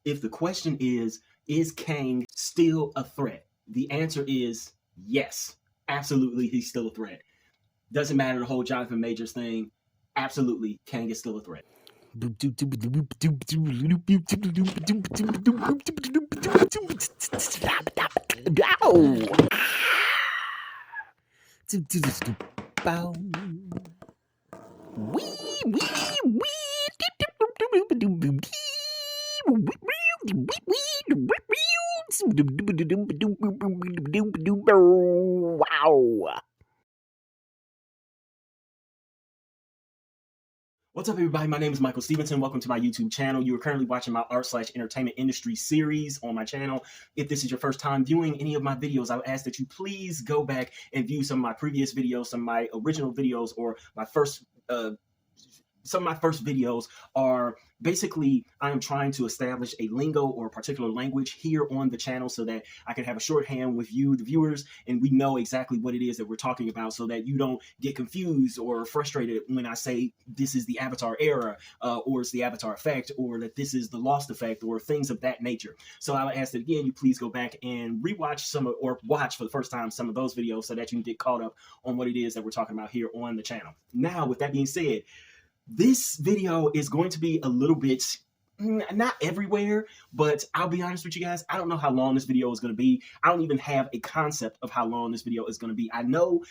If the question is Kang still a threat? The answer is yes. Absolutely, he's still a threat. Doesn't matter the whole Jonathan Majors thing. Absolutely, Kang is still a threat. Wow. What's up, everybody? My name is Michael Stephenson. Welcome to my YouTube channel. You are currently watching my art/entertainment industry series on my channel. If this is your first time viewing any of my videos, I would ask that you please go back and view some of my previous videos, some of my original videos, or my first some of my first videos are basically I am trying to establish a lingo or a particular language here on the channel so that I can have a shorthand with you, the viewers, and we know exactly what it is that we're talking about so that you don't get confused or frustrated when I say this is the Avatar era or it's the Avatar effect or that this is the Lost effect or things of that nature. So I would ask that again, you please go back and rewatch or watch for the first time some of those videos so that you can get caught up on what it is that we're talking about here on the channel. Now, with that being said, this video is going to be a little bit, not everywhere, but I'll be honest with you guys, I don't know how long this video is going to be. I don't even have a concept of how long this video is going to be. I know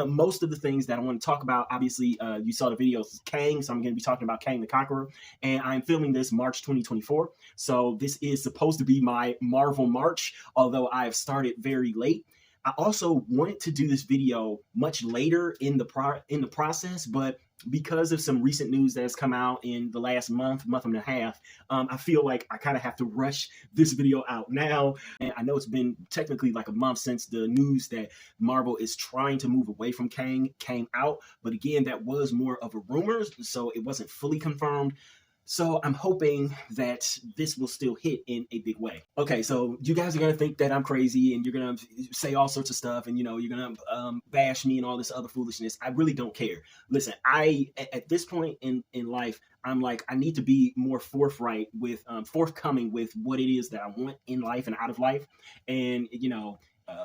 most of the things that I want to talk about. Obviously, you saw the video of Kang, so I'm going to be talking about Kang the Conqueror, and I'm filming this March 2024. So this is supposed to be my Marvel March, although I have started very late. I also wanted to do this video much later in the process, but because of some recent news that has come out in the last month and a half, I feel like I kind of have to rush this video out now. And I know it's been technically like a month since the news that Marvel is trying to move away from Kang came out. But again, that was more of a rumor, so it wasn't fully confirmed. So I'm hoping that this will still hit in a big way. Okay, so you guys are going to think that I'm crazy and you're going to say all sorts of stuff and, you're going to bash me and all this other foolishness. I really don't care. Listen, at this point in life, I'm like, I need to be more forthcoming with what it is that I want in life and out of life. And,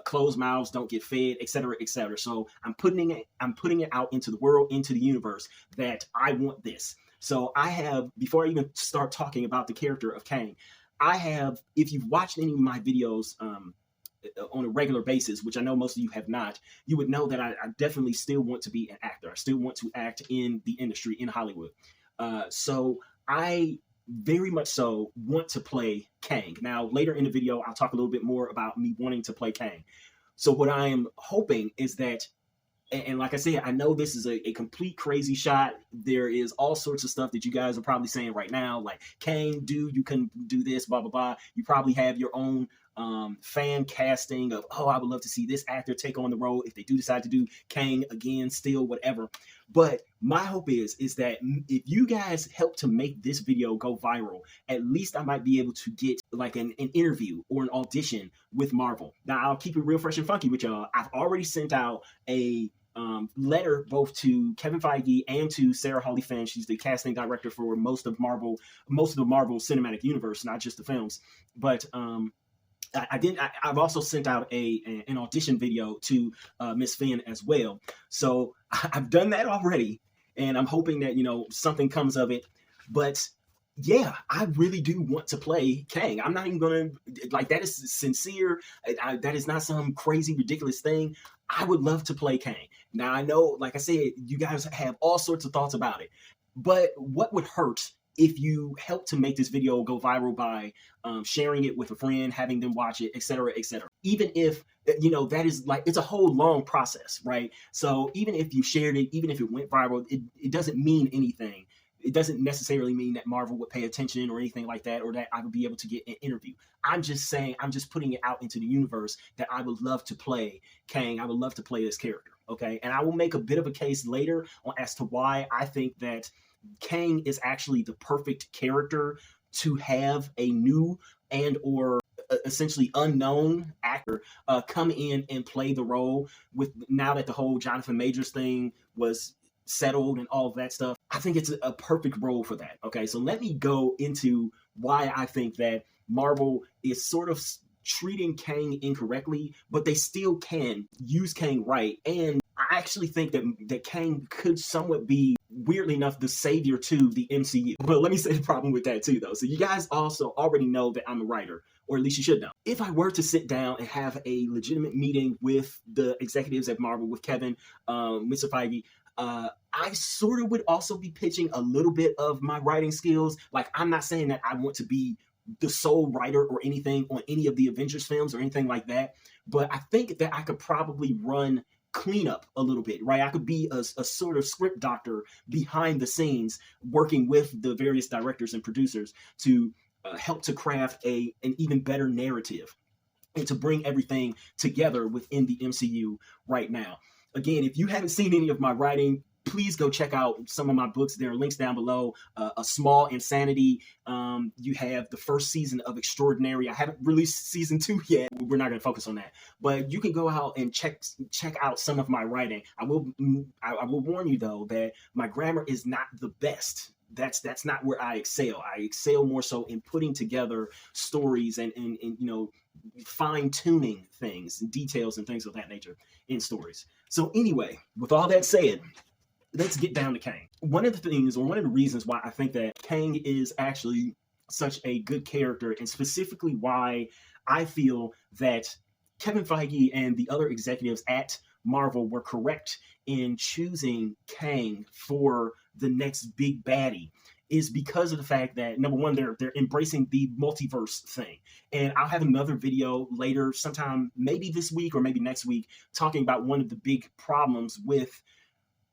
closed mouths don't get fed, et cetera, et cetera. So I'm putting it out into the world, into the universe that I want this. So I have, before I even start talking about the character of Kang, if you've watched any of my videos on a regular basis, which I know most of you have not, you would know that I definitely still want to be an actor. I still want to act in the industry, in Hollywood. So I very much so want to play Kang. Now, later in the video, I'll talk a little bit more about me wanting to play Kang. So what I am hoping is that, and like I said, I know this is a complete crazy shot. There is all sorts of stuff that you guys are probably saying right now, like, Kang, dude, you can do this, blah, blah, blah. You probably have your own fan casting of, oh, I would love to see this actor take on the role if they do decide to do Kang again, still, whatever. But my hope is that if you guys help to make this video go viral, at least I might be able to get like an interview or an audition with Marvel. Now, I'll keep it real fresh and funky with y'all. I've already sent out a letter both to Kevin Feige and to Sarah Holly Finn. She's the casting director for most of the Marvel Cinematic Universe, not just the films. But I've also sent out an audition video to Miss Finn as well. So I've done that already, and I'm hoping that something comes of it. But yeah, I really do want to play Kang. I'm not even gonna that is sincere. That is not some crazy ridiculous thing. I would love to play Kang. Now I know, like I said, you guys have all sorts of thoughts about it, but what would hurt if you help to make this video go viral by sharing it with a friend, having them watch it, et cetera, et cetera. Even if, that is it's a whole long process, right? So even if you shared it, even if it went viral, it doesn't mean anything. It doesn't necessarily mean that Marvel would pay attention or anything like that, or that I would be able to get an interview. I'm just saying, I'm just putting it out into the universe that I would love to play Kang. I would love to play this character, okay? And I will make a bit of a case later as to why I think that Kang is actually the perfect character to have a new and or essentially unknown actor come in and play the role with, now that the whole Jonathan Majors thing was settled and all of that stuff. I think it's a perfect role for that. Okay, so let me go into why I think that Marvel is sort of treating Kang incorrectly, but they still can use Kang right. And I actually think that Kang could somewhat be, weirdly enough, the savior to the MCU. But let me say the problem with that too, though. So you guys also already know that I'm a writer, or at least you should know. If I were to sit down and have a legitimate meeting with the executives at Marvel, with Kevin, Mr. Feige, I sort of would also be pitching a little bit of my writing skills. Like, I'm not saying that I want to be the sole writer or anything on any of the Avengers films or anything like that, but I think that I could probably run cleanup a little bit, right? I could be a sort of script doctor behind the scenes, working with the various directors and producers to help to craft an even better narrative and to bring everything together within the MCU right now. Again, if you haven't seen any of my writing, please go check out some of my books. There are links down below. A Small Insanity. You have the first season of Extraordinary. I haven't released season 2 yet. We're not going to focus on that. But you can go out and check out some of my writing. I will warn you, though, that my grammar is not the best. That's not where I excel. I excel more so in putting together stories and you know, fine-tuning things and details and things of that nature in stories. So anyway, with all that said, let's get down to Kang. One of the things, or one of the reasons why I think that Kang is actually such a good character, and specifically why I feel that Kevin Feige and the other executives at Marvel were correct in choosing Kang for the next big baddie, is because of the fact that, number one, they're embracing the multiverse thing. And I'll have another video later, sometime maybe this week or maybe next week, talking about one of the big problems with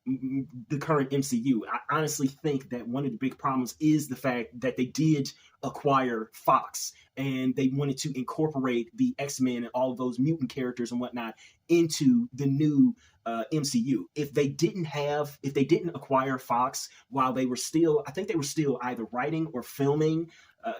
the current MCU. I honestly think that one of the big problems is the fact that they did acquire Fox, and they wanted to incorporate the X-Men and all of those mutant characters and whatnot into the new MCU. If they didn't acquire Fox while they were still, I think they were still either writing or filming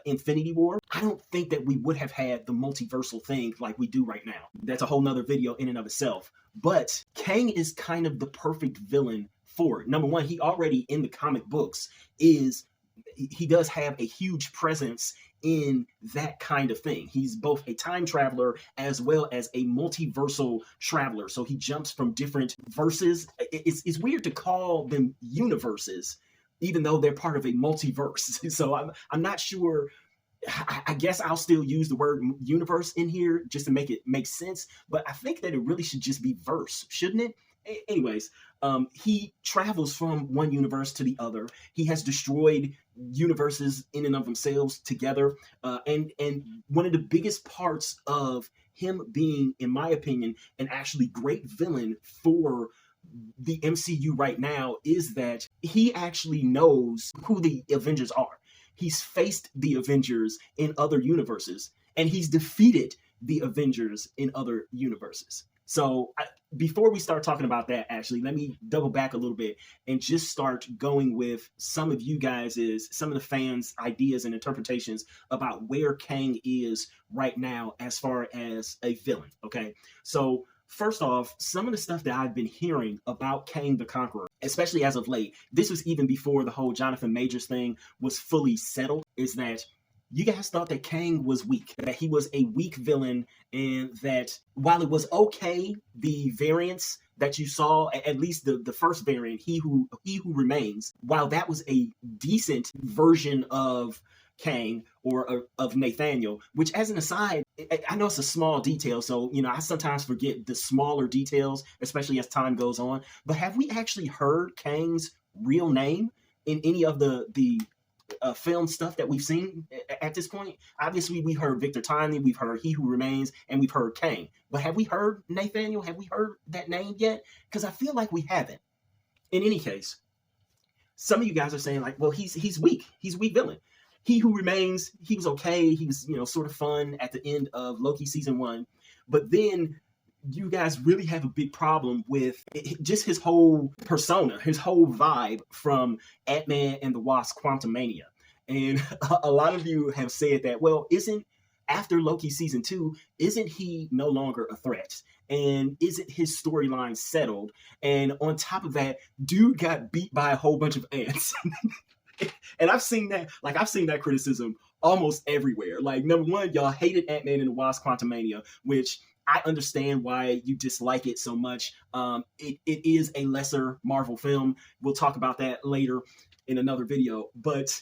Infinity War, I don't think that we would have had the multiversal thing like we do right now. That's a whole nother video in and of itself. But Kang is kind of the perfect villain for it. Number one, he already in the comic books he does have a huge presence in that kind of thing. He's both a time traveler as well as a multiversal traveler. So he jumps from different verses. It's weird to call them universes, even though they're part of a multiverse. So I'm not sure. I guess I'll still use the word universe in here just to make it make sense. But I think that it really should just be verse, shouldn't it? Anyways, he travels from one universe to the other. He has destroyed universes in and of themselves together. And one of the biggest parts of him being, in my opinion, an actually great villain for the MCU right now is that he actually knows who the Avengers are. He's faced the Avengers in other universes, and he's defeated the Avengers in other universes. So before we start talking about that, actually, let me double back a little bit and just start going with some of you guys' some of the fans' ideas and interpretations about where Kang is right now as far as a villain, okay? So first off, some of the stuff that I've been hearing about Kang the Conqueror, especially as of late, this was even before the whole Jonathan Majors thing was fully settled, is that you guys thought that Kang was weak, that he was a weak villain, and that while it was okay, the variants that you saw, at least the first variant, He Who Remains, while that was a decent version of Kang or of Nathaniel, which, as an aside, I know it's a small detail, so I sometimes forget the smaller details, especially as time goes on. But have we actually heard Kang's real name in any of the film stuff that we've seen at this point? Obviously, we've heard Victor Timely, we've heard He Who Remains, and we've heard Kang. But have we heard Nathaniel? Have we heard that name yet? Because I feel like we haven't. In any case, some of you guys are saying, like, well, he's weak. He's a weak villain. He Who Remains, he was okay. He was, sort of fun at the end of Loki season 1. But then you guys really have a big problem with just his whole persona, his whole vibe from Ant-Man and the Wasp: Quantumania. And a lot of you have said that, well, after Loki season 2, isn't he no longer a threat? And isn't his storyline settled? And on top of that, dude got beat by a whole bunch of ants. And I've seen that criticism almost everywhere. Like, number one, y'all hated Ant-Man and the Wasp: Quantumania, which I understand why you dislike it so much. It is a lesser Marvel film. We'll talk about that later in another video. But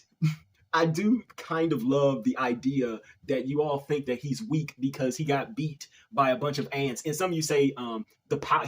I do kind of love the idea that you all think that he's weak because he got beat by a bunch of ants. And some of you say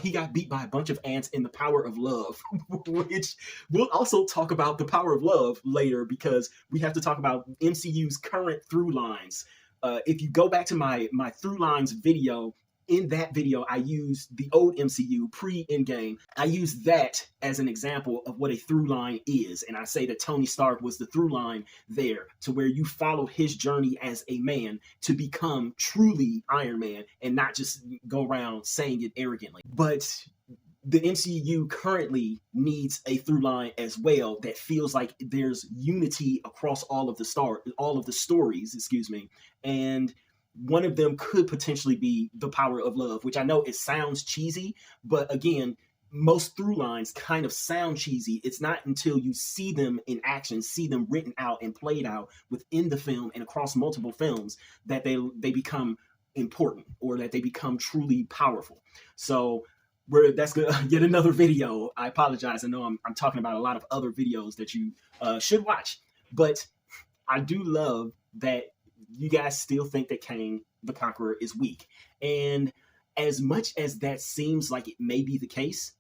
he got beat by a bunch of ants in The Power of Love, which we'll also talk about The Power of Love later because we have to talk about MCU's current through lines. If you go back to my through lines video, in that video, I used the old MCU pre-Endgame. I used that as an example of what a through line is. And I say that Tony Stark was the through line there, to where you follow his journey as a man to become truly Iron Man and not just go around saying it arrogantly. But the MCU currently needs a through line as well that feels like there's unity across all of the stories, and one of them could potentially be The Power of Love, which I know it sounds cheesy, but again, most through lines kind of sound cheesy. It's not until you see them in action, see them written out and played out within the film and across multiple films, that they become important or that they become truly powerful. So that's yet another video. I apologize. I know I'm talking about a lot of other videos that you should watch, but I do love that you guys still think that Kang the Conqueror is weak. And as much as that seems like it may be the case,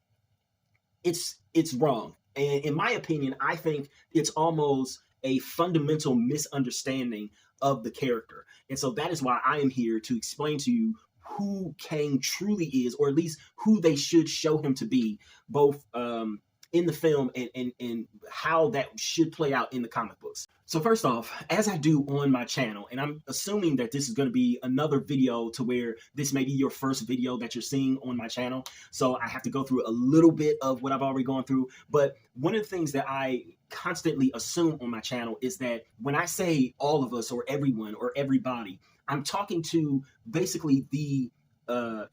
it's wrong. And in my opinion, I think it's almost a fundamental misunderstanding of the character. And so that is why I am here to explain to you who Kang truly is, or at least who they should show him to be, both in the film and how that should play out in the comic books. So first off, as I do on my channel, and I'm assuming that this is going to be another video to where this may be your first video that you're seeing on my channel, so I have to go through a little bit of what I've already gone through. But one of the things that I constantly assume on my channel is that when I say all of us or everyone or everybody, I'm talking to basically the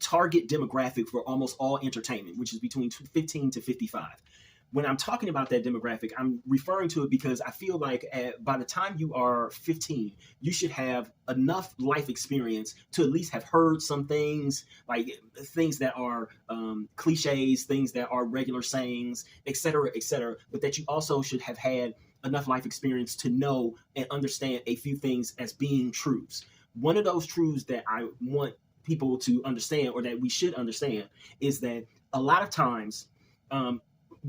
target demographic for almost all entertainment, which is between 15 to 55. When I'm talking about that demographic, I'm referring to it because I feel like by the time you are 15, you should have enough life experience to at least have heard some things, like things that are cliches, things that are regular sayings, etc., but that you also should have had enough life experience to know and understand a few things as being truths. One of those truths that I want people to understand, or that we should understand, is that a lot of times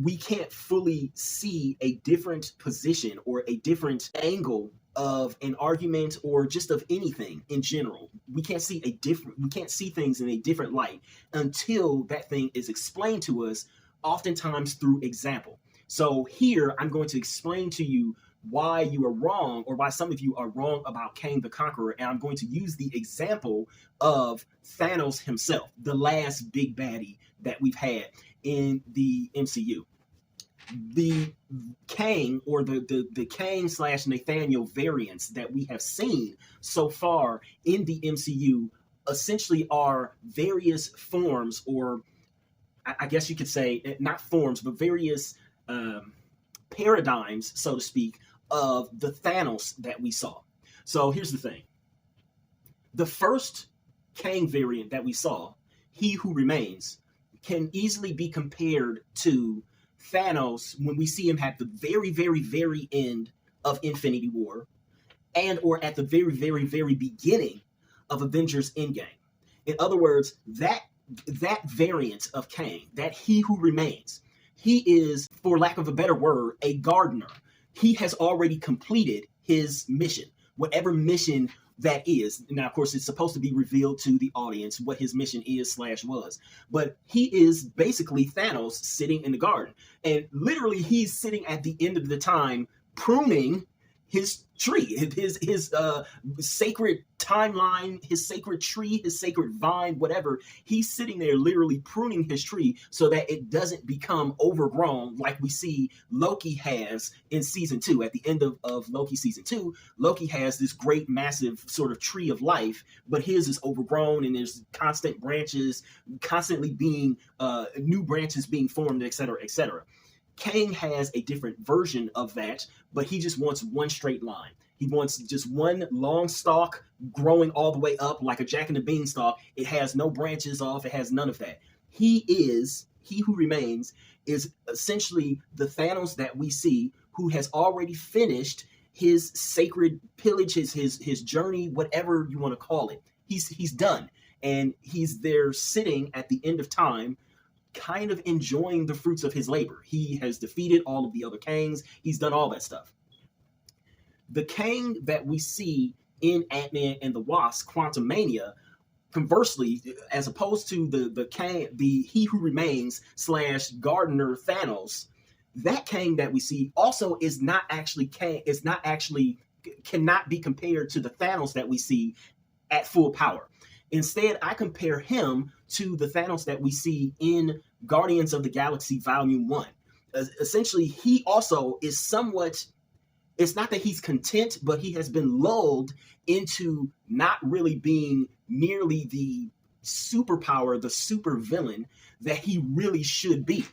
we can't fully see a different position or a different angle of an argument or just of anything in general. We can't see things in a different light until that thing is explained to us, oftentimes through example. So here I'm going to explain to you why you are wrong, or why some of you are wrong about Kang the Conqueror, and I'm going to use the example of Thanos himself, the last big baddie that we've had in the MCU. The Kang, or the Kang / Nathaniel variants that we have seen so far in the MCU essentially are various forms, or I guess you could say not forms, but various paradigms, so to speak, of the Thanos that we saw. So here's the thing. The first Kang variant that we saw, He Who Remains, can easily be compared to Thanos when we see him at the very, very, very end of Infinity War, and or at the very, very, very beginning of Avengers Endgame. In other words, that variant of Kang, that He Who Remains, he is, for lack of a better word, a gardener. He has already completed his mission, whatever mission that is. Now, of course, it's supposed to be revealed to the audience what his mission is / was. But he is basically Thanos sitting in the garden. And literally, he's sitting at the end of the time pruning his tree, his sacred timeline, his sacred tree, his sacred vine, whatever. He's sitting there literally pruning his tree so that it doesn't become overgrown like we see Loki has in season 2. At the end of Loki season 2, Loki has this great massive sort of tree of life, but his is overgrown and there's constant branches constantly being, new branches being formed, etc., etc. Kang has a different version of that, but he just wants one straight line. He wants just one long stalk growing all the way up like a jack and the beanstalk. It has no branches off. It has none of that. He who remains is essentially the Thanos that we see, who has already finished his sacred pillage, his journey, whatever you want to call it. He's done. And he's there sitting at the end of time, kind of enjoying the fruits of his labor. He has defeated all of the other Kangs. He's done all that stuff. The Kang that we see in Ant-Man and the Wasp, Quantumania, conversely, as opposed to the Kang, the He Who Remains / Gardener Thanos, that Kang that we see also is not actually Kang, cannot be compared to the Thanos that we see at full power. Instead, I compare him to the Thanos that we see in Guardians of the Galaxy Volume 1. Essentially, he also is somewhat, it's not that he's content, but he has been lulled into not really being nearly the superpower, the super villain that he really should be.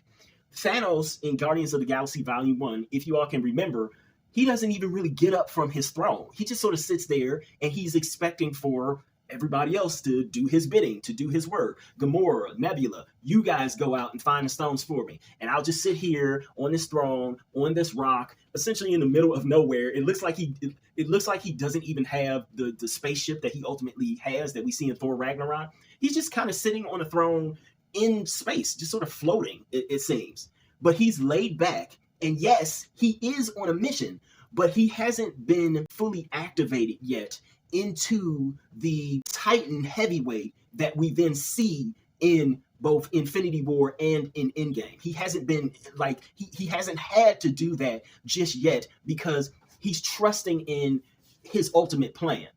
Thanos in Guardians of the Galaxy Volume 1, if you all can remember, he doesn't even really get up from his throne. He just sort of sits there and he's expecting for everybody else to do his bidding, to do his work. Gamora, Nebula, you guys go out and find the stones for me. And I'll just sit here on this throne, on this rock, essentially in the middle of nowhere. It looks like he doesn't even have the spaceship that he ultimately has that we see in Thor Ragnarok. He's just kind of sitting on a throne in space, just sort of floating, it seems. But he's laid back. And yes, he is on a mission, but he hasn't been fully activated yet into the Titan heavyweight that we then see in both Infinity War and in Endgame. He hasn't been like, he hasn't had to do that just yet because he's trusting in his ultimate plan.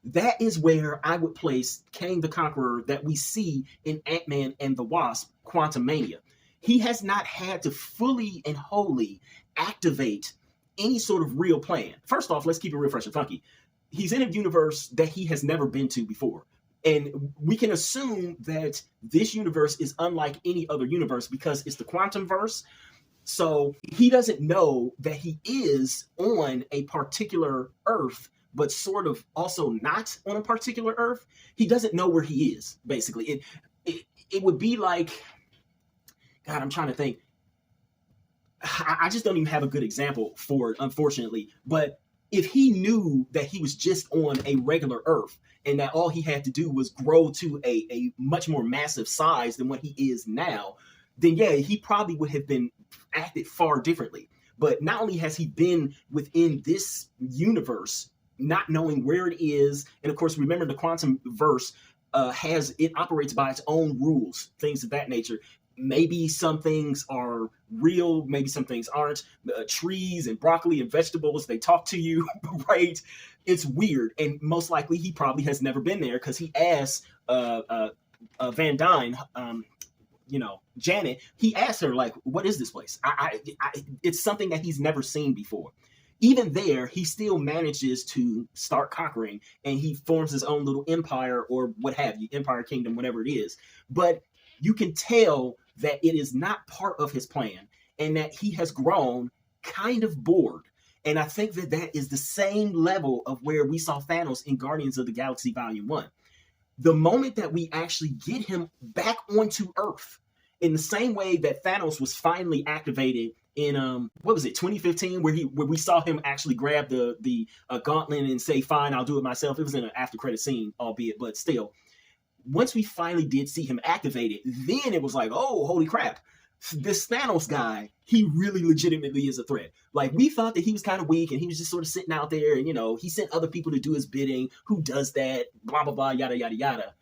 That is where I would place Kang the Conqueror that we see in Ant-Man and the Wasp, Quantumania. He has not had to fully and wholly activate any sort of real plan. First off, let's keep it real fresh and funky. He's in a universe that he has never been to before. And we can assume that this universe is unlike any other universe because it's the quantum verse. So he doesn't know that he is on a particular Earth, but sort of also not on a particular Earth. He doesn't know where he is, basically. It would be like, God, I'm trying to think. I just don't even have a good example for it, unfortunately. But if he knew that he was just on a regular Earth and that all he had to do was grow to a much more massive size than what he is now, then yeah, he probably would have been acted far differently. But not only has he been within this universe, not knowing where it is, and of course, remember the quantum verse operates by its own rules, things of that nature. Maybe some things are real, maybe some things aren't. Trees and broccoli and vegetables, they talk to you, right? It's weird. And most likely he probably has never been there because he asked Van Dyne, Janet, he asked her, like, what is this place? It's something that he's never seen before. Even there, he still manages to start conquering and he forms his own little empire or what have you, empire, kingdom, whatever it is. But you can tell that it is not part of his plan and that he has grown kind of bored. And I think that is the same level of where we saw Thanos in Guardians of the Galaxy Volume 1. The moment that we actually get him back onto Earth, in the same way that Thanos was finally activated in 2015, where we saw him actually grab the gauntlet and say, fine, I'll do it myself. It was in an after credit scene, albeit, but still. Once we finally did see him activated, then it was like, oh, holy crap. This Thanos guy, he really legitimately is a threat. Like, we thought that he was kind of weak and he was just sort of sitting out there and, he sent other people to do his bidding. Who does that? Blah, blah, blah, yada, yada, yada.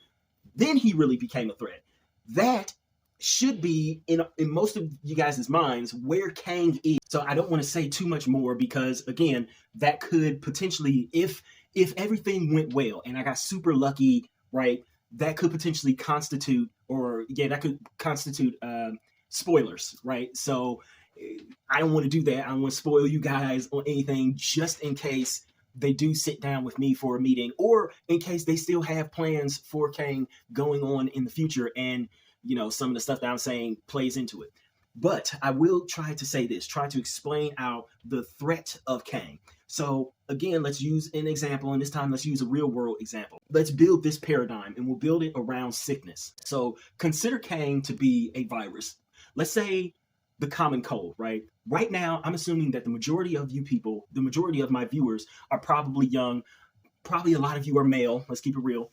Then he really became a threat. That should be in most of you guys' minds where Kang is. So I don't want to say too much more because, again, that could potentially, if everything went well and I got super lucky, right, that could potentially constitute spoilers, right? So I don't want to do that. I don't want to spoil you guys on anything just in case they do sit down with me for a meeting or in case they still have plans for Kang going on in the future and, some of the stuff that I'm saying plays into it. But I will try to say this, try to explain out the threat of Kang. So again, let's use an example, and this time let's use a real world example. Let's build this paradigm, and we'll build it around sickness. So consider Kang to be a virus. Let's say the common cold, right? Right now, I'm assuming that the majority of you people, the majority of my viewers are probably young. Probably a lot of you are male. Let's keep it real.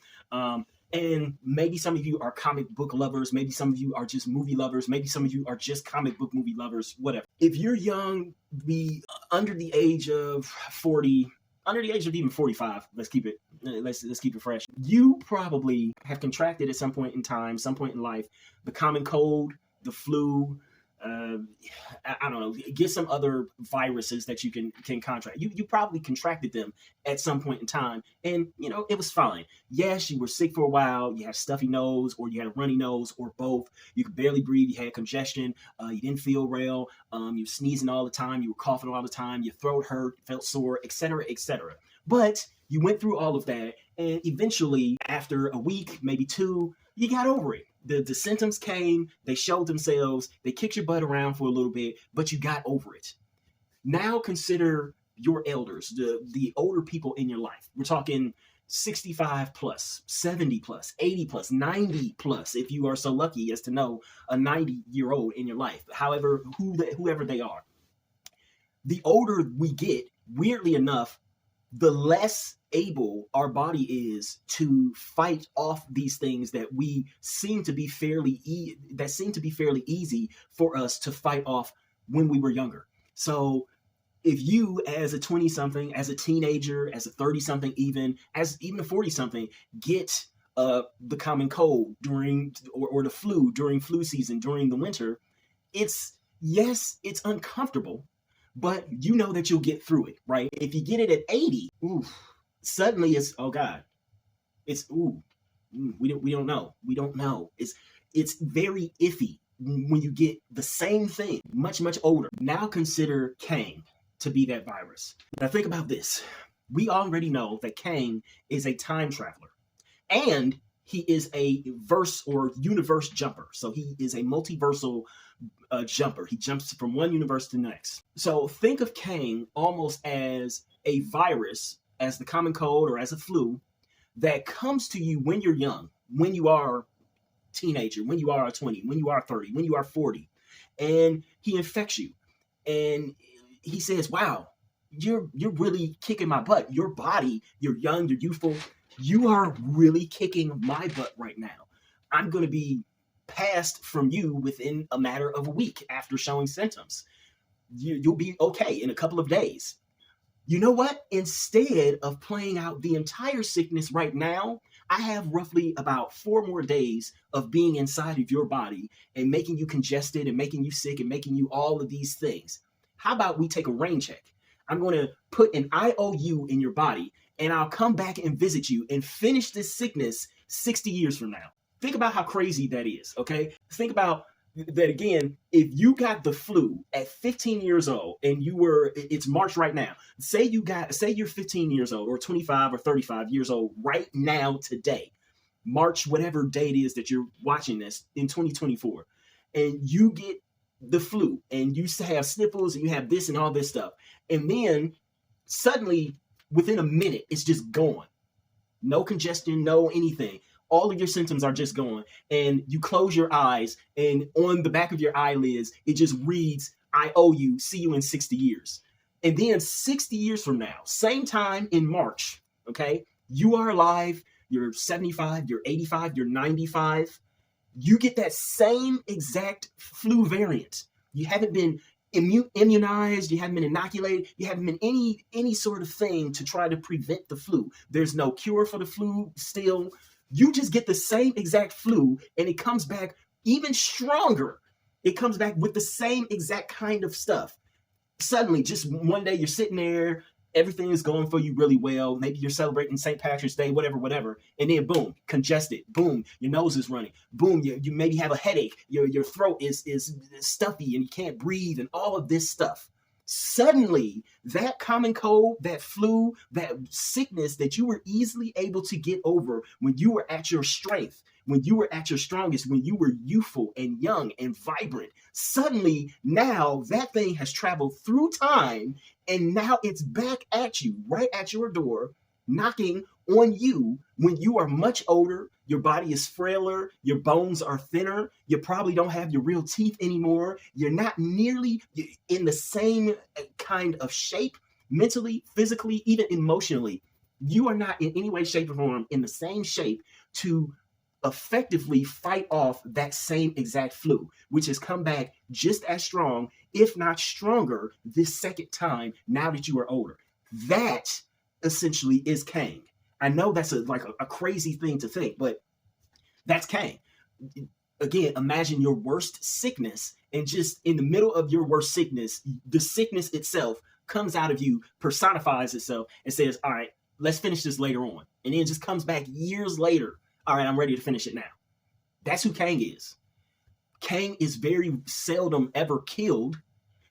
And maybe some of you are comic book lovers. Maybe some of you are just movie lovers. Maybe some of you are just comic book movie lovers, whatever. If you're young, be under the age of 40, under the age of even 45, let's keep it fresh. You probably have contracted at some point in time, some point in life, the common cold, the flu, I don't know, get some other viruses that you can contract. You probably contracted them at some point in time, and it was fine. Yes, you were sick for a while. You had a stuffy nose, or you had a runny nose, or both. You could barely breathe. You had congestion. You didn't feel well. You were sneezing all the time. You were coughing all the time. Your throat hurt, felt sore, etc., etc. But you went through all of that, and eventually, after a week, maybe two, you got over it. The symptoms came, they showed themselves, they kicked your butt around for a little bit, but you got over it. Now consider your elders, the older people in your life. We're talking 65 plus, 70 plus, 80 plus, 90 plus, if you are so lucky as to know a 90-year-old in your life, however, whoever they are. The older we get, weirdly enough, the less able our body is to fight off these things that we seem to be fairly easy for us to fight off when we were younger. So if you, as a 20-something, as a teenager, as a 30-something, even a 40-something, get the common cold during or the flu during flu season during the winter, it's uncomfortable, but you know that you'll get through it, right? If you get it at 80, suddenly it's, oh God, it's, we don't know. It's very iffy when you get the same thing, much, much older. Now consider Kang to be that virus. Now think about this. We already know that Kang is a time traveler, and he is a verse or universe jumper. So he is a multiversal jumper. He jumps from one universe to the next. So think of Kang almost as a virus, as the common cold or as a flu that comes to you when you're young, when you are a teenager, when you are 20, when you are 30, when you are 40, and he infects you. And he says, wow, you're really kicking my butt. Your body, you're young, you're youthful. You are really kicking my butt right now. I'm going to be passed from you within a matter of a week after showing symptoms. You'll be okay in a couple of days. You know what? Instead of playing out the entire sickness right now, I have roughly about 4 more days of being inside of your body and making you congested and making you sick and making you all of these things. How about we take a rain check? I'm going to put an IOU in your body, and I'll come back and visit you and finish this sickness 60 years from now. Think about how crazy that is, okay? Think about that again. If you got the flu at 15 years old and it's March right now. Say you're 15 years old or 25 or 35 years old right now today, March, whatever date is that you're watching this in 2024, and you get the flu and you have sniffles and you have this and all this stuff. And then suddenly within a minute, it's just gone. No congestion, no anything. All of your symptoms are just gone, and you close your eyes, and on the back of your eyelids, it just reads, I owe you, see you in 60 years. And then 60 years from now, same time in March, okay, you are alive, you're 75, you're 85, you're 95. You get that same exact flu variant. You haven't been immunized, you haven't been inoculated, you haven't been any sort of thing to try to prevent the flu. There's no cure for the flu still. You just get the same exact flu, and it comes back even stronger. It comes back with the same exact kind of stuff. Suddenly, just one day, you're sitting there, everything is going for you really well. Maybe you're celebrating St. Patrick's Day, whatever. And then, boom, congested. Boom, your nose is running. Boom, you maybe have a headache. Your throat is stuffy, and you can't breathe, and all of this stuff. Suddenly, that common cold, that flu, that sickness that you were easily able to get over when you were at your strength, when you were at your strongest, when you were youthful and young and vibrant, suddenly now that thing has traveled through time and now it's back at you, right at your door, knocking on you when you are much older, your body is frailer, your bones are thinner, you probably don't have your real teeth anymore, you're not nearly in the same kind of shape, mentally, physically, even emotionally. You are not in any way, shape, or form in the same shape to effectively fight off that same exact flu, which has come back just as strong, if not stronger, this second time now that you are older. That essentially is Kang. I know that's a crazy thing to think, but that's Kang. Again, imagine your worst sickness, and just in the middle of your worst sickness, the sickness itself comes out of you, personifies itself, and says, all right, let's finish this later on. And then it just comes back years later. All right, I'm ready to finish it now. That's who Kang is. Kang is very seldom ever killed.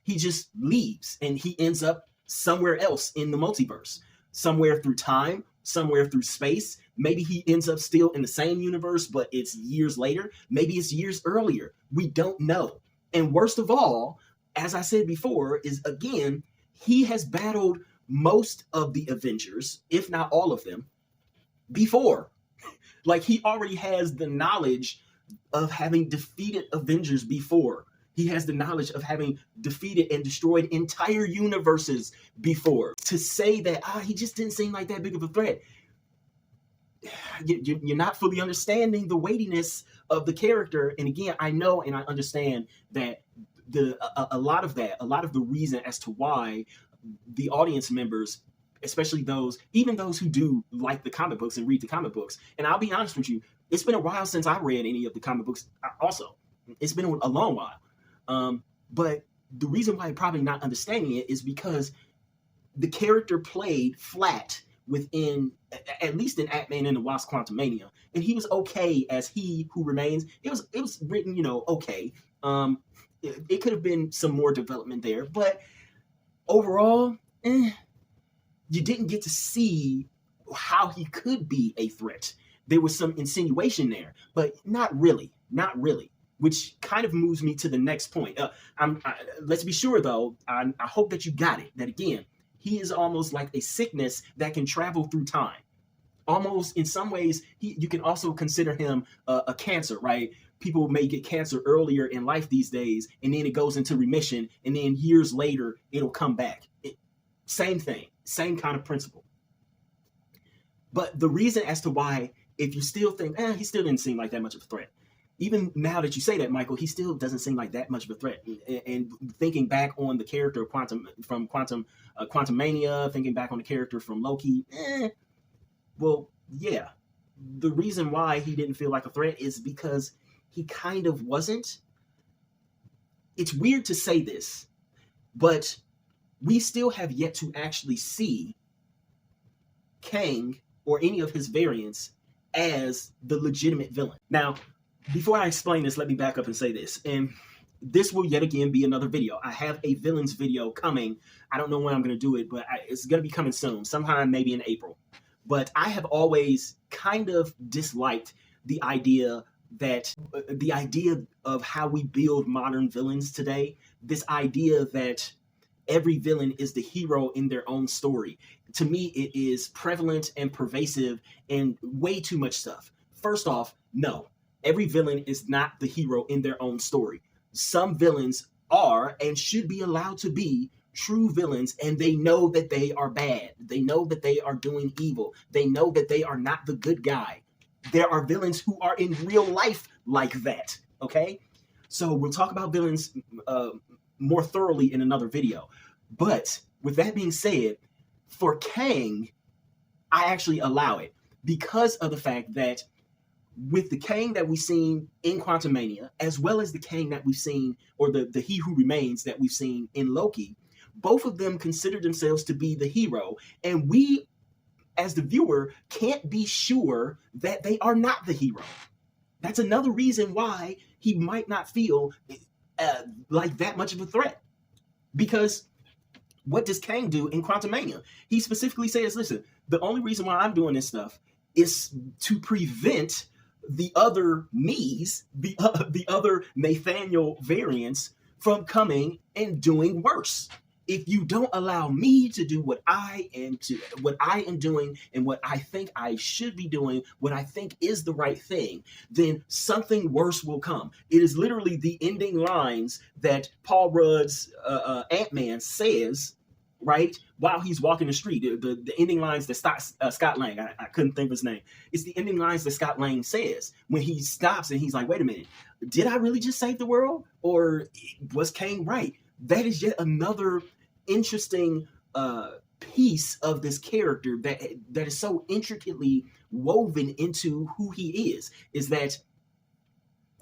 He just leaves, and he ends up somewhere else in the multiverse. Somewhere through time, somewhere through space. Maybe he ends up still in the same universe, but it's years later. Maybe it's years earlier. We don't know. And worst of all, as I said before, is again, he has battled most of the Avengers, if not all of them, before. Like, he already has the knowledge of having defeated Avengers before. He has the knowledge of having defeated and destroyed entire universes before. To say that, he just didn't seem like that big of a threat, you're not fully understanding the weightiness of the character. And again, I know and I understand that a lot of the reason as to why the audience members, especially even those who do like the comic books and read the comic books, and I'll be honest with you, it's been a while since I read any of the comic books also. It's been a long while. But the reason why I'm probably not understanding it is because the character played flat within, at least in Ant-Man and the Wasp: Quantumania, and he was okay as He Who Remains. It was written, okay. It could have been some more development there, but overall, you didn't get to see how he could be a threat. There was some insinuation there, but not really. Which kind of moves me to the next point. Let's be sure, though, I hope that you got it, that again, he is almost like a sickness that can travel through time. Almost in some ways, you can also consider him a cancer, right? People may get cancer earlier in life these days, and then it goes into remission, and then years later, it'll come back. Same thing, same kind of principle. But the reason as to why, if you still think, he still didn't seem like that much of a threat. Even now that you say that, Michael, he still doesn't seem like that much of a threat. And thinking back on the character of Quantumania, thinking back on the character from Loki, well, yeah. The reason why he didn't feel like a threat is because he kind of wasn't. It's weird to say this, but we still have yet to actually see Kang or any of his variants as the legitimate villain. Now, before I explain this, let me back up and say this. And this will yet again be another video. I have a villains video coming. I don't know when I'm going to do it, but it's going to be coming soon, sometime maybe in April. But I have always kind of disliked the idea of how we build modern villains today. This idea that every villain is the hero in their own story. To me, it is prevalent and pervasive and way too much stuff. First off, no. Every villain is not the hero in their own story. Some villains are and should be allowed to be true villains, and they know that they are bad. They know that they are doing evil. They know that they are not the good guy. There are villains who are in real life like that, okay? So we'll talk about villains more thoroughly in another video. But with that being said, for Kang, I actually allow it because of the fact that with the Kang that we've seen in Quantumania, as well as the Kang that we've seen, or the He Who Remains that we've seen in Loki, both of them consider themselves to be the hero. And we, as the viewer, can't be sure that they are not the hero. That's another reason why he might not feel like that much of a threat. Because what does Kang do in Quantumania? He specifically says, listen, the only reason why I'm doing this stuff is to prevent the other me's, the other Nathaniel variants from coming and doing worse. If you don't allow me to do what I am doing and what I think I should be doing, what I think is the right thing, then something worse will come. It is literally the ending lines that Paul Rudd's Ant-Man says, right, while he's walking the street. The ending lines that Scott Lang, I couldn't think of his name. It's the ending lines that Scott Lang says when he stops and he's like, wait a minute, did I really just save the world? Or was Kang right? That is yet another interesting piece of this character that is so intricately woven into who he is that,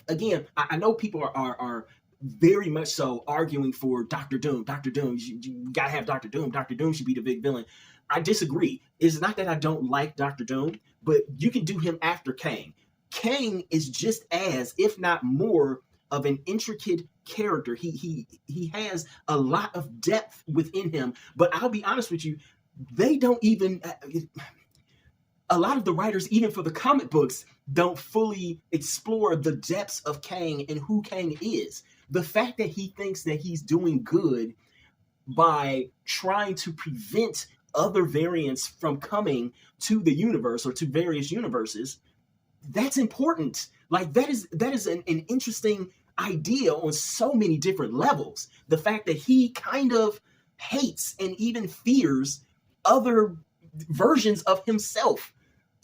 again, I know people are very much so arguing for Doctor Doom. Doctor Doom, you gotta have Doctor Doom. Doctor Doom should be the big villain. I disagree. It's not that I don't like Doctor Doom, but you can do him after Kang. Kang is just as, if not more, of an intricate character. He has a lot of depth within him, but I'll be honest with you, they don't even, a lot of the writers, even for the comic books, don't fully explore the depths of Kang and who Kang is. The fact that he thinks that he's doing good by trying to prevent other variants from coming to the universe or to various universes, that's important. Like that is an interesting idea on so many different levels. The fact that he kind of hates and even fears other versions of himself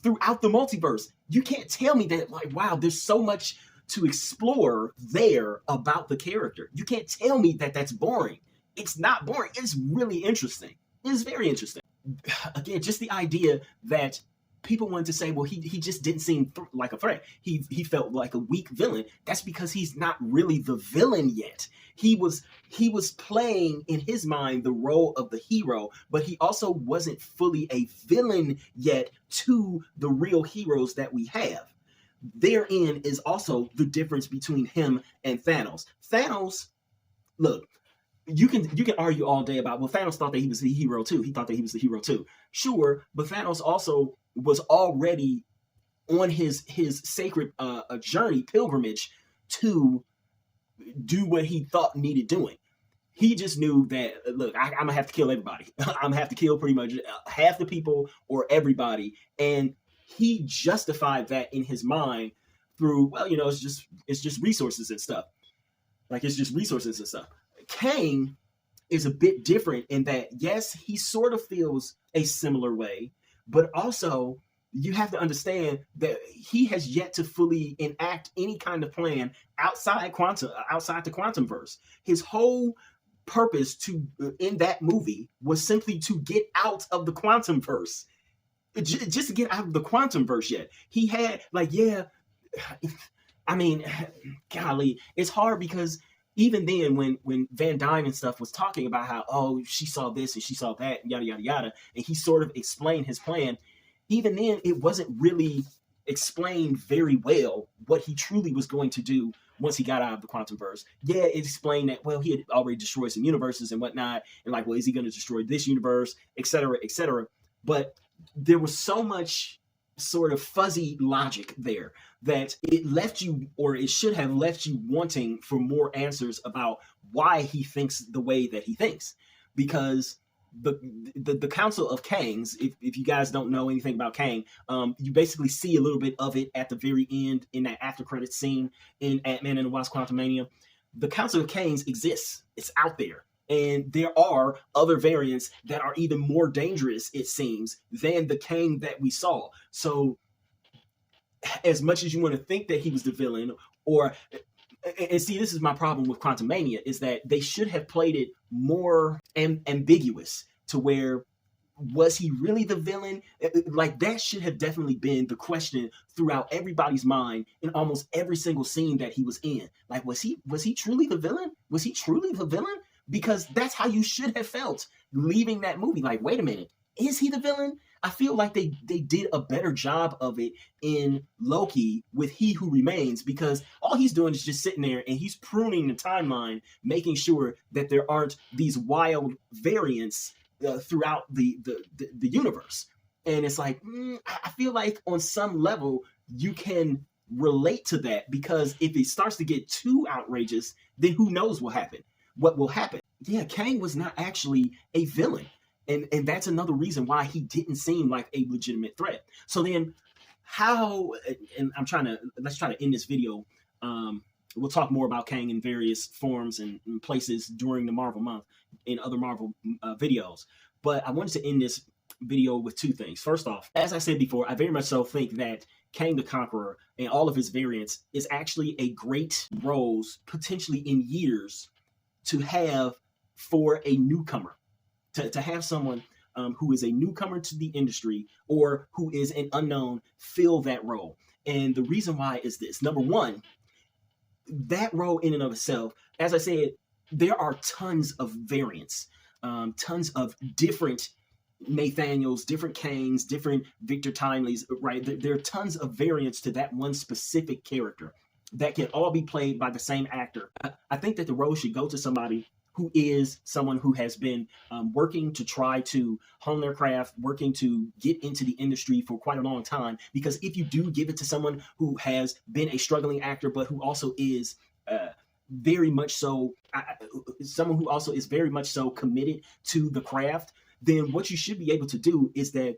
throughout the multiverse. You can't tell me that, like, wow, there's so much to explore there about the character. You can't tell me that that's boring. It's not boring. It's really interesting. It's very interesting. Again, just the idea that people wanted to say, well, he just didn't seem like a threat. He felt like a weak villain. That's because he's not really the villain yet. He was playing, in his mind, the role of the hero, but he also wasn't fully a villain yet to the real heroes that we have. Therein is also the difference between him and Thanos. Thanos, look, you can argue all day about, well, Thanos thought that he was the hero too. He thought that he was the hero too. Sure, but Thanos also was already on his sacred journey, pilgrimage, to do what he thought needed doing. He just knew that, look, I'm going to have to kill everybody. I'm going to have to kill pretty much half the people or everybody. And he justified that in his mind through, well, it's just resources and stuff. Like, it's just resources and stuff. Kang is a bit different in that, yes, he sort of feels a similar way, but also you have to understand that he has yet to fully enact any kind of plan outside the quantum verse. His whole purpose in that movie was simply to get out of the quantum verse. Just to get out of the quantum verse yet. He had, golly, it's hard because even then when Van Dyne and stuff was talking about how, oh, she saw this and she saw that, yada, yada, yada, and he sort of explained his plan, even then it wasn't really explained very well what he truly was going to do once he got out of the quantum verse. Yeah, it explained that, well, he had already destroyed some universes and whatnot, and like, well, is he going to destroy this universe, et cetera, et cetera. But there was so much sort of fuzzy logic there that it left you, or it should have left you, wanting for more answers about why he thinks the way that he thinks. Because the Council of Kangs, if you guys don't know anything about Kang, you basically see a little bit of it at the very end in that after credits scene in Ant-Man and the Wasp: Quantumania. The Council of Kangs exists. It's out there. And there are other variants that are even more dangerous, it seems, than the Kang that we saw. So as much as you want to think that he was the villain, and see, this is my problem with Quantumania, is that they should have played it more ambiguous to where, was he really the villain? Like, that should have definitely been the question throughout everybody's mind in almost every single scene that he was in. Like, was he truly the villain? Was he truly the villain? Because that's how you should have felt leaving that movie. Like, wait a minute, is he the villain? I feel like they did a better job of it in Loki with He Who Remains, because all he's doing is just sitting there and he's pruning the timeline, making sure that there aren't these wild variants throughout the universe. And it's like, I feel like on some level you can relate to that, because if it starts to get too outrageous, then who knows what will happen. Yeah, Kang was not actually a villain. And that's another reason why he didn't seem like a legitimate threat. So then how, and let's try to end this video. We'll talk more about Kang in various forms and places during the Marvel month in other Marvel videos. But I wanted to end this video with two things. First off, as I said before, I very much so think that Kang the Conqueror and all of his variants is actually a great rose, potentially in years, to have for a newcomer. To have someone who is a newcomer to the industry or who is an unknown fill that role. And the reason why is this. Number one, that role in and of itself, as I said, there are tons of variants, tons of different Nathaniels, different Kangs, different Victor Timeleys, right? There are tons of variants to that one specific character that can all be played by the same actor. I think that the role should go to somebody who is someone who has been working to try to hone their craft, working to get into the industry for quite a long time. Because if you do give it to someone who has been a struggling actor, but who also is very much so, someone who also is very much so committed to the craft, then what you should be able to do is that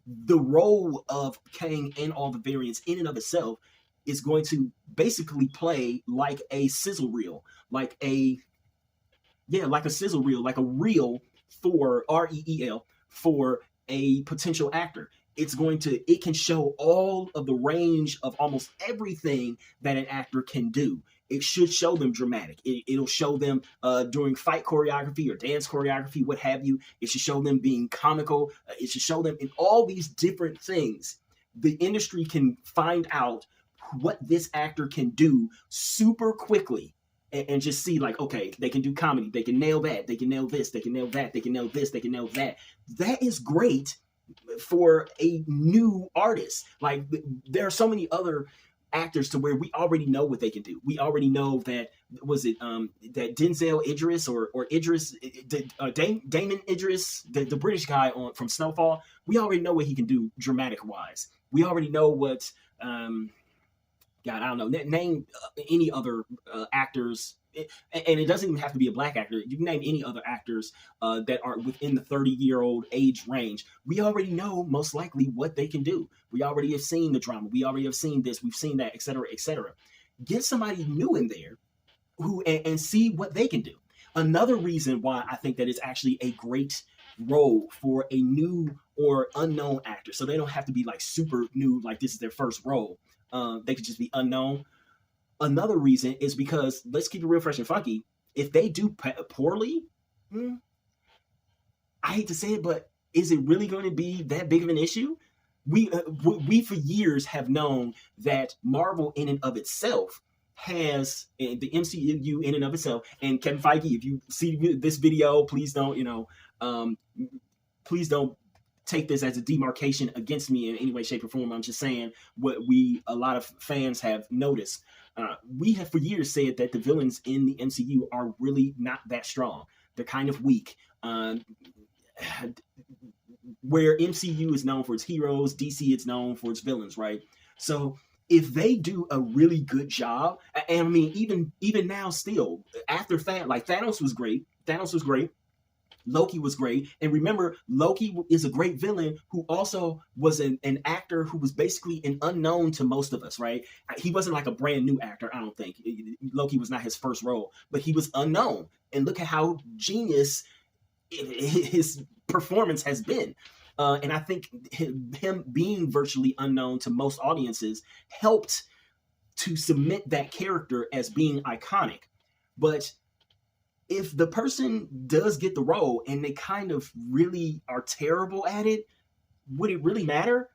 the role of Kang and all the variants in and of itself is going to basically play like a sizzle reel, like a sizzle reel, like a reel for REEL for a potential actor. It can show all of the range of almost everything that an actor can do. It should show them dramatic. It'll show them during fight choreography or dance choreography, what have you. It should show them being comical. It should show them in all these different things. The industry can find out what this actor can do super quickly. And just see, like, okay, they can do comedy, they can nail that, they can nail this, they can nail that, they can nail this, they can nail that. That is great for a new artist. Like, there are so many other actors to where we already know what they can do. We already know that, that Denzel Idris or Idris, Damon Idris, the British guy from Snowfall, we already know what he can do dramatic-wise. We already know what... God, I don't know. Name any other actors, and it doesn't even have to be a black actor. You can name any other actors that are within the 30-year-old age range. We already know most likely what they can do. We already have seen the drama. We already have seen this. We've seen that, et cetera, et cetera. Get somebody new in there and see what they can do. Another reason why I think that it's actually a great role for a new or unknown actor, so they don't have to be like super new, like this is their first role. They could just be unknown. Another reason is because, let's keep it real, fresh and funky. If they do poorly, I hate to say it, but is it really going to be that big of an issue? We for years have known that Marvel in and of itself has the MCU in and of itself. And Kevin Feige, if you see this video, please don't, please don't take this as a demarcation against me in any way, shape, or form. I'm just saying what a lot of fans have noticed. We have for years said that the villains in the MCU are really not that strong. They're kind of weak. Where MCU is known for its heroes, DC is known for its villains, right? So if they do a really good job, and I mean, even now still, after Thanos was great. Loki was great. And remember, Loki is a great villain who also was an actor who was basically an unknown to most of us, right? He wasn't like a brand new actor, I don't think. Loki was not his first role, but he was unknown. And look at how genius his performance has been. And I think him being virtually unknown to most audiences helped to cement that character as being iconic. But if the person does get the role and they kind of really are terrible at it, would it really matter?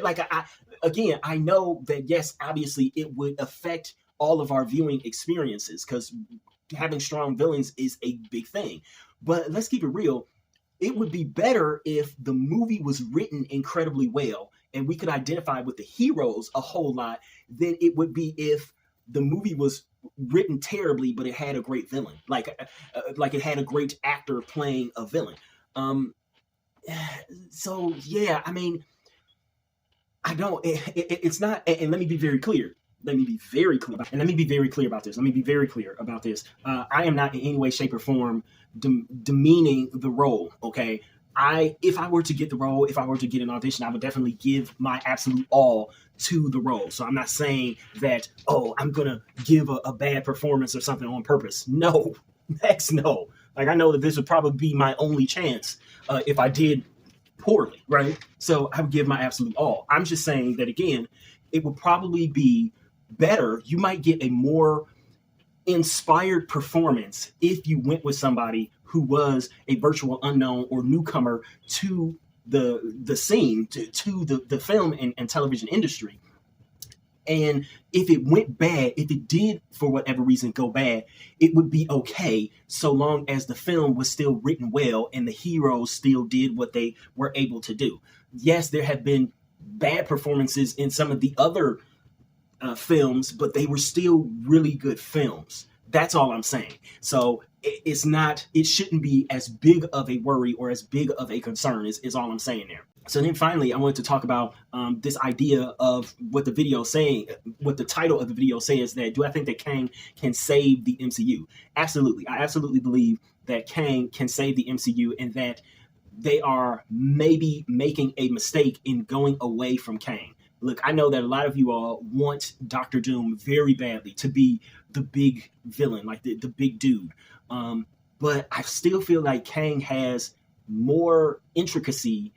Like, I know that, yes, obviously it would affect all of our viewing experiences because having strong villains is a big thing. But let's keep it real. it would be better if the movie was written incredibly well and we could identify with the heroes a whole lot than it would be if the movie was written terribly but it had a great villain, like it had a great actor playing a villain. um so yeah, I mean, I don't. It's not. And let me be very clear. Let me be very clear. And let me be very clear about this. Let me be very clear about this. I am not in any way, shape, or form demeaning the role. Okay. If I were to get the role, if I were to get an audition, I would definitely give my absolute all to the role. So I'm not saying that, oh, I'm gonna give a bad performance or something on purpose. No, heck no. Like, I know that this would probably be my only chance if I did poorly, right? So I would give my absolute all. I'm just saying that, again, it would probably be better. You might get a more inspired performance if you went with somebody who was a virtual unknown or newcomer to the scene, to the film and television industry. And if it went bad, if it did for whatever reason go bad, it would be okay so long as the film was still written well and the heroes still did what they were able to do. Yes, there have been bad performances in some of the other films, but they were still really good films. That's all I'm saying. So it shouldn't be as big of a worry or as big of a concern is all I'm saying there. So then finally, I wanted to talk about this idea of what the video saying, what the title of the video says, that do I think that Kang can save the MCU? Absolutely. I absolutely believe that Kang can save the MCU and that they are maybe making a mistake in going away from Kang. Look, I know that a lot of you all want Doctor Doom very badly to be the big villain, like the big dude. But I still feel like Kang has more intricacy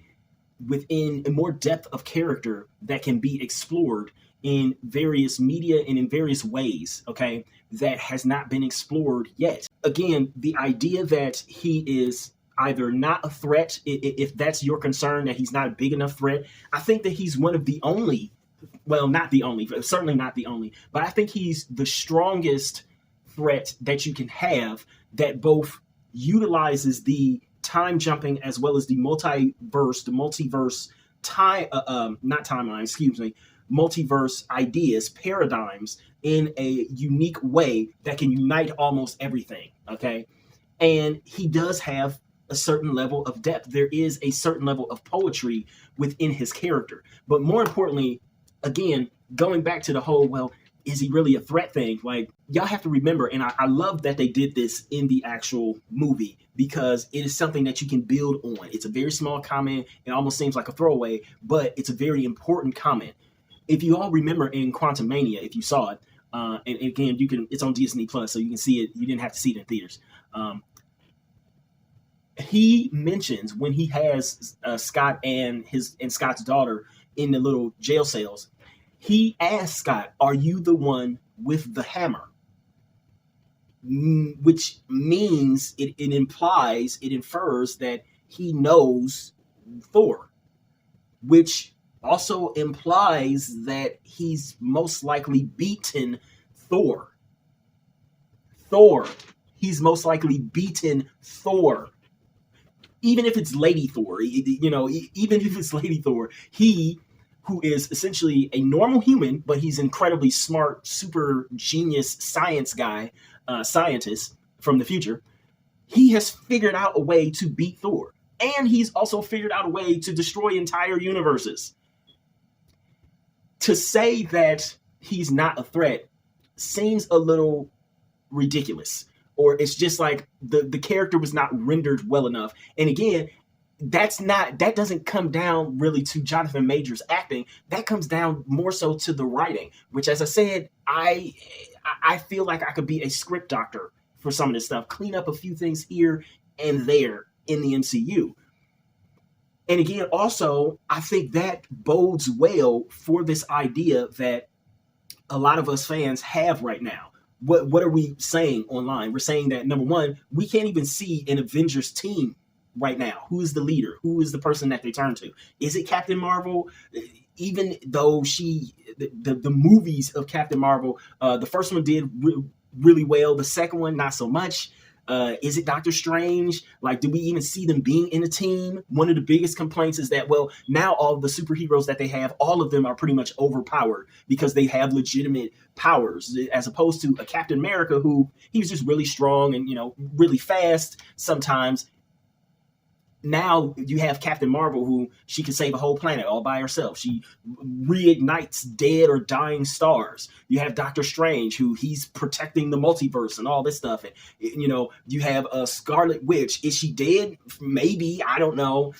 within a more depth of character that can be explored in various media and in various ways, okay, that has not been explored yet. Again, the idea that he is either not a threat, if that's your concern, that he's not a big enough threat, I think that he's one of the only, well, not the only, certainly not the only, but I think he's the strongest threat that you can have that both utilizes the time jumping as well as the multiverse time, not timeline, excuse me, multiverse ideas, paradigms in a unique way that can unite almost everything. Okay. And he does have a certain level of depth. There is a certain level of poetry within his character. But more importantly, again, going back to the whole, well, is he really a threat thing? Like, y'all have to remember, and I love that they did this in the actual movie because it is something that you can build on. It's a very small comment. It almost seems like a throwaway, but it's a very important comment. If you all remember in Quantumania, if you saw it, and again, it's on Disney Plus, so you can see it. You didn't have to see it in theaters. He mentions when he has Scott and Scott's daughter in the little jail cells, he asks Scott, "Are you the one with the hammer?" Which means it infers that he knows Thor, which also implies that he's most likely beaten Thor. He's most likely beaten Thor. Even if it's Lady Thor, even if it's Lady Thor, he, who is essentially a normal human, but he's incredibly smart, super genius scientist from the future, he has figured out a way to beat Thor. And he's also figured out a way to destroy entire universes. To say that he's not a threat seems a little ridiculous. Or it's just like the character was not rendered well enough. And again, that doesn't come down really to Jonathan Majors acting. That comes down more so to the writing, which, as I said, I feel like I could be a script doctor for some of this stuff, clean up a few things here and there in the MCU. And again, also, I think that bodes well for this idea that a lot of us fans have right now. What are we saying online? We're saying that, number one, we can't even see an Avengers team right now. Who is the leader? Who is the person that they turn to? Is it Captain Marvel? Even though the movies of Captain Marvel, the first one did really well. The second one, not so much. Is it Doctor Strange? Like, do we even see them being in a team? One of the biggest complaints is that, well, now all the superheroes that they have, all of them are pretty much overpowered because they have legitimate powers, as opposed to a Captain America who he was just really strong and, really fast sometimes. Now you have Captain Marvel, who she can save a whole planet all by herself. She reignites dead or dying stars. You have Doctor Strange, who he's protecting the multiverse and all this stuff. And you have a Scarlet Witch. Is she dead? Maybe, I don't know.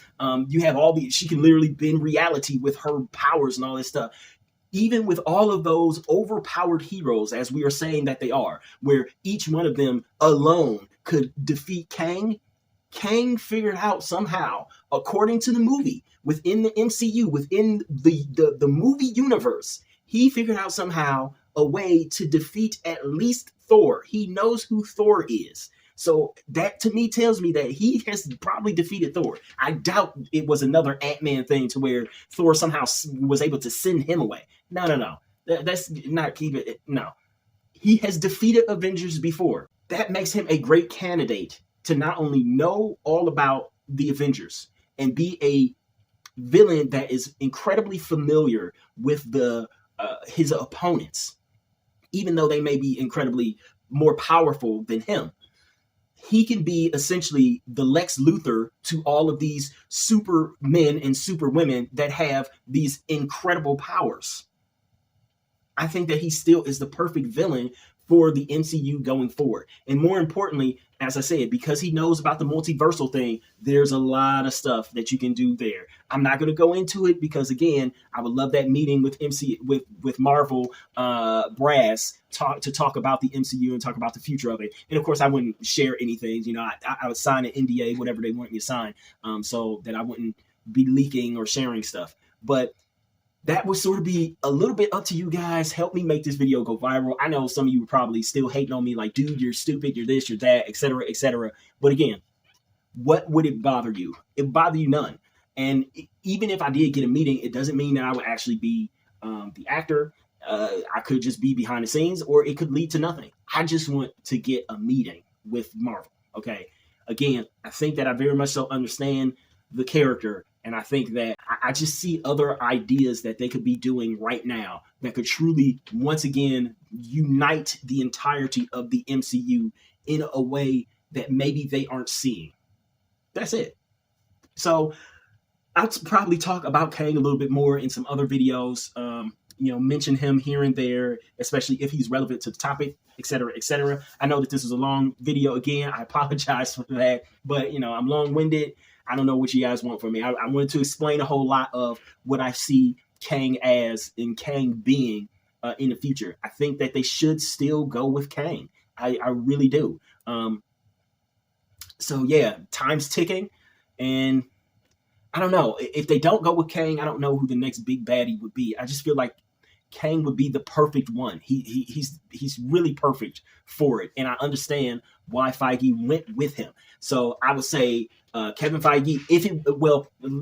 You have she can literally bend reality with her powers and all this stuff. Even with all of those overpowered heroes, as we are saying that they are, where each one of them alone could defeat Kang. Kang figured out somehow, according to the movie, within the MCU, within the movie universe, he figured out somehow a way to defeat at least Thor. He knows who Thor is. So that to me tells me that he has probably defeated Thor. I doubt it was another Ant-Man thing to where Thor somehow was able to send him away. No. That's not keep it. No. He has defeated Avengers before. That makes him a great candidate to not only know all about the Avengers and be a villain that is incredibly familiar with his opponents, even though they may be incredibly more powerful than him. He can be essentially the Lex Luthor to all of these supermen and superwomen that have these incredible powers. I think that he still is the perfect villain for the MCU going forward. And more importantly, as I said, because he knows about the multiversal thing, there's a lot of stuff that you can do there. I'm not going to go into it because, again, I would love that meeting with Marvel brass to talk about the MCU and talk about the future of it. And of course, I wouldn't share anything. I would sign an NDA, whatever they want me to sign, so that I wouldn't be leaking or sharing stuff. But that would sort of be a little bit up to you guys. Help me make this video go viral. I know some of you are probably still hating on me like, dude, you're stupid, you're this, you're that, etc., etc. But again, what would it bother you? It would bother you none. And even if I did get a meeting, it doesn't mean that I would actually be the actor. I could just be behind the scenes, or it could lead to nothing. I just want to get a meeting with Marvel. Okay. Again, I think that I very much so understand the character. And I think that I just see other ideas that they could be doing right now that could truly, once again, unite the entirety of the MCU in a way that maybe they aren't seeing. That's it. So I'll probably talk about Kang a little bit more in some other videos, mention him here and there, especially if he's relevant to the topic, etc., etc. I know that this is a long video. Again, I apologize for that, but, I'm long-winded. I don't know what you guys want from me. I wanted to explain a whole lot of what I see Kang as and Kang being in the future. I think that they should still go with Kang. I really do. So yeah, time's ticking, and I don't know. If they don't go with Kang, I don't know who the next big baddie would be. I just feel like Kang would be the perfect one. He's really perfect for it, and I understand why Feige went with him. So I would say Kevin Feige,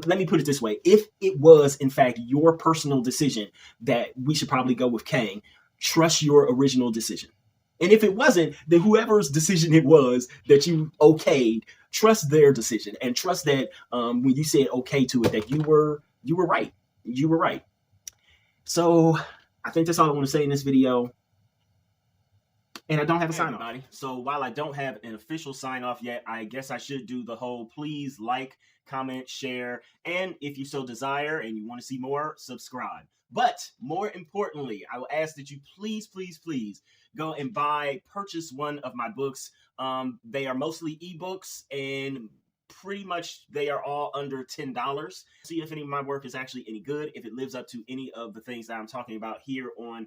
let me put it this way. If it was, in fact, your personal decision that we should probably go with Kang, trust your original decision. And if it wasn't, then whoever's decision it was that you okayed, trust their decision and trust that when you said okay to it, that you were right. You were right. So I think that's all I want to say in this video. And I don't have a sign off. So while I don't have an official sign off yet, I guess I should do the whole please like, comment, share, and if you so desire and you want to see more, subscribe. But more importantly, I will ask that you please go and purchase one of my books. They are mostly ebooks, and pretty much they are all under $10. See if any of my work is actually any good, if it lives up to any of the things that I'm talking about here on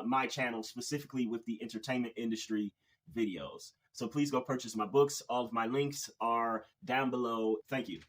my channel, specifically with the entertainment industry videos. So please go purchase my books. All of my links are down below. Thank you.